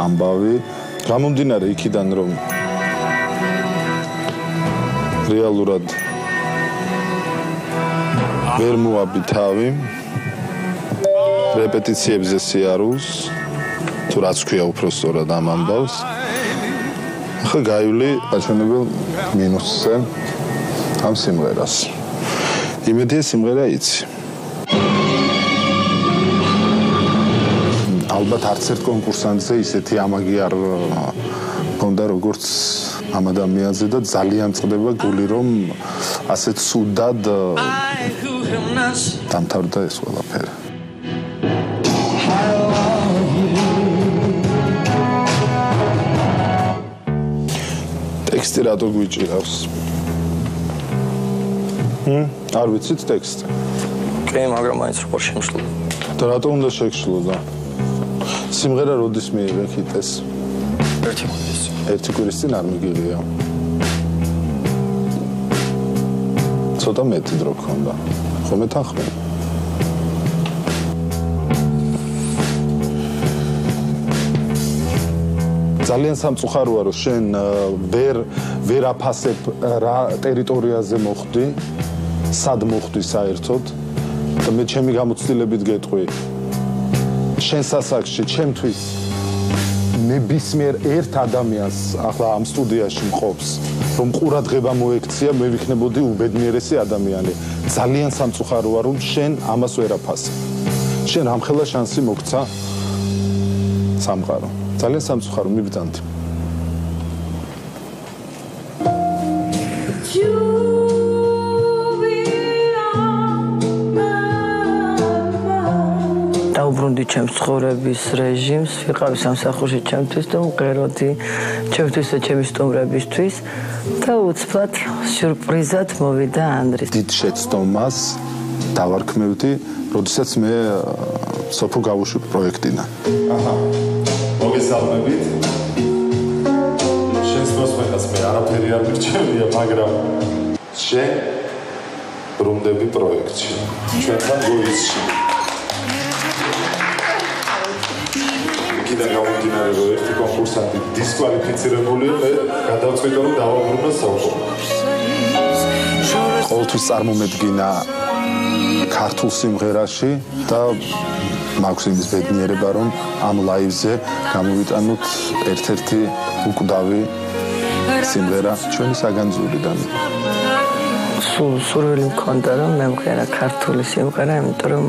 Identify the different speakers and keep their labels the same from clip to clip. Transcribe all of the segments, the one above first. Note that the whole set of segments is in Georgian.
Speaker 1: ამბავი. გამომდინარე იქიდან რომ რეალურად ვერ მოაბი თავი რეპეტიციებზე სიარულს თუ რაც ქვია უფრო სწორად ამ ამბავს ახლა გაივლი აჩვენებელ მინუსზე ამ სიმღერას იმედია სიმღერა იცი ალბათ არც ერთ კონკურსანტზე ისეთი ამაგი არ მქონდა როგორც ამ ადამიანზე და ძალიან წდება გული რომ ასეთ სუდად დამთავრდა ეს ყველაფერი ტექსტი რატო გვიჭირავს არ ვიცით ტექსტი
Speaker 2: კი მაგრამ მაინც როგორ შემშლო
Speaker 1: და რატო უნდა შეგშლოდა სიმღერა როდის მიიღე ჰიტეს ერთი კვირის წინ არ მიგიღია ცოტა მეტი დრო გქონდა ხომ ეთანხმე ძალიან სამწუხაროა რომ შენ ვერ აფასებ რა ტერიტორიაზე მოხვდი სად მოხვდი საერთოდ და მე ჩემი გამოცდილებით გეტყვი შენ სასაკში ჩემთვის ნებისმიერ ერთ ადამიანს ახლა ამ სტუდიაში მყოფს რომ ყურადღება მოექცია მე ვიქნებოდი უბედნიერესი ადამიანი ძალიან სამწუხაროა რომ შენ ამას ვერ აფასებ შენ ამხელა შანსი მოგცა სამყარო ძალიან სამწუხარო მიბრძანდი
Speaker 2: დაუბრუნდი ჩემს ცხოვრების რეჟიმს, ვიყავი სამსახურში ჩემთვის და მღეროდი ჩემთვის და ჩემი სტუმრებისთვის და უცბად სიურპრიზად მოვიდა ანდრი.
Speaker 1: დიდ შეცდომას დავარქმევდი, როდესაც მე სოფო გავუშვი პროექტიდან. აჰა. მოგესალმებით. შენს მოსმენას მე არაფერი არ მირჩევია, მაგრამ შენ ბრუნდები პროექტში. ჩვენთან გოიცში. და გამომდინარე რომ ერთი კონკურსანტი დისკვალიფიცირებულია მე გადავწყვიტე რომ დავაბრუნო სოფო. ყოველთვის წარმომედგინა ქართულ სიმღერაში და მაქვს იმის ბედნიერება რომ ამ ლაივზე გამოვიტანოთ ერთ-ერთი უკვდავი სიმღერა ჩვენი საგანძურიდან.
Speaker 2: სურვილი მქონდა რომ მე მღერა ქართული სიმღერა, იმიტომ რომ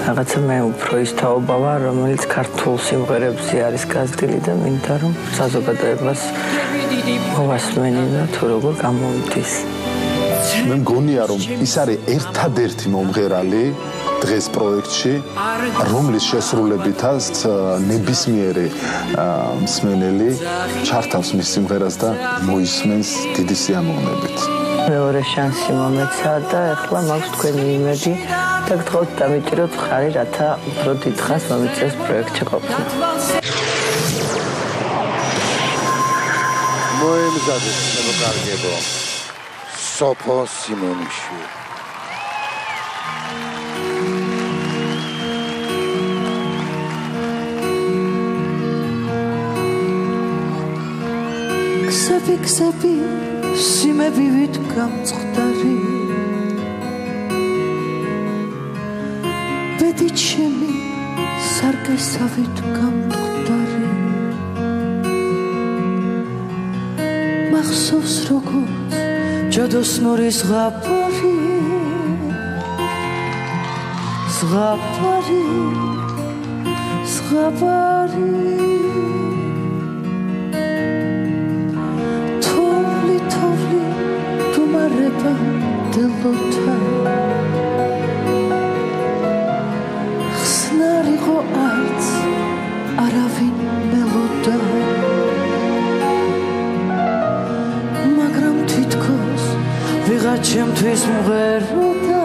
Speaker 2: რაღაცა მე უფრო ის თაობა ვარ, რომელიც ქართულ სიმღერებზე არის გაზრდილი და მინდა რომ საზოგადოებას მოვასმენი და თუ როგორ გამოვიდეს.
Speaker 1: მე მგონია რომ ის არის ერთადერთი მომღერალი დღეს პროექტში, რომლის შესრულებითაც ნებისმიერი მსმენელი ჩართავს მის სიმღერას და მოისმენს დიდი სიამოვნებით.
Speaker 2: მეორე შანსი მომეცა და ახლა მაქვს თქვენი იმედი და გთხოვთ დამიჭიროთ ხარი, რათა უფრო დიდხანს მომიწევს პროექტში ყოფნა.
Speaker 3: მოემზადეთ შემოკარგებო სოფო სიმონიშვილი.
Speaker 4: ქსები სიმებივით გამწყდარი ბედი ჩემი სარკესავით გამწყდარი მახსოვს როგორც ჯადოსნური ზღაპარი დელოთა ხსნარიყო არც არავინ მელოდა მაგრამ თითქოს ვიღა ჩემთვის მღეროდა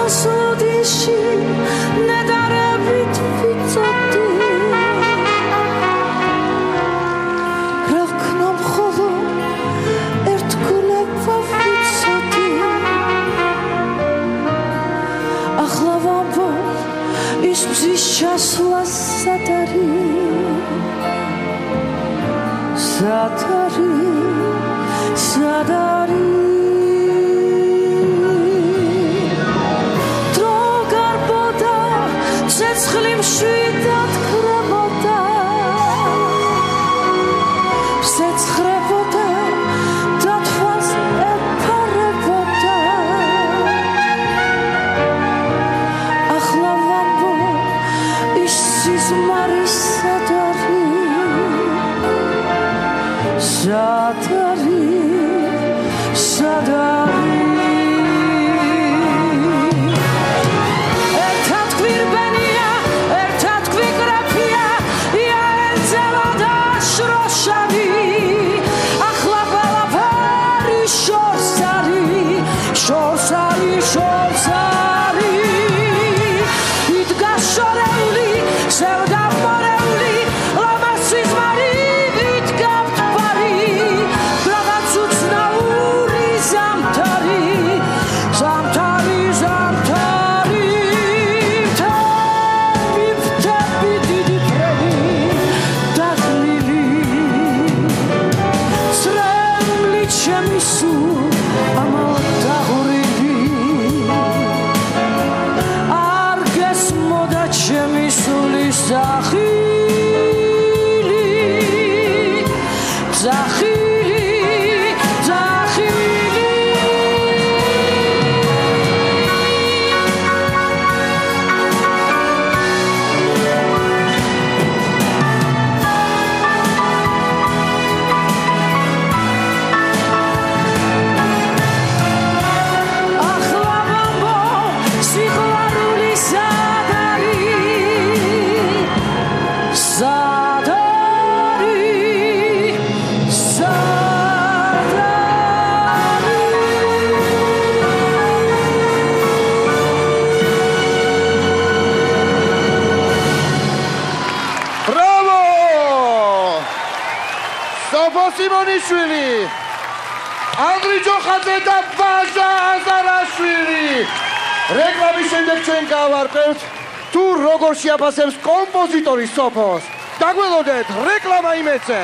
Speaker 4: შესოდიში ნედარებით ვიცოდი რა ვქნა მხოლოდ ერთ
Speaker 3: სიმონიშვილი, ანდრი ჯოხაძე და ბაჟა აზარაშვილი. რეკლამის შემდეგ ჩვენ გავარკვევთ თუ როგორ შეაფასებს კომპოზიტორი სოფოს. დაგველოდეთ რეკლამა იმეცე.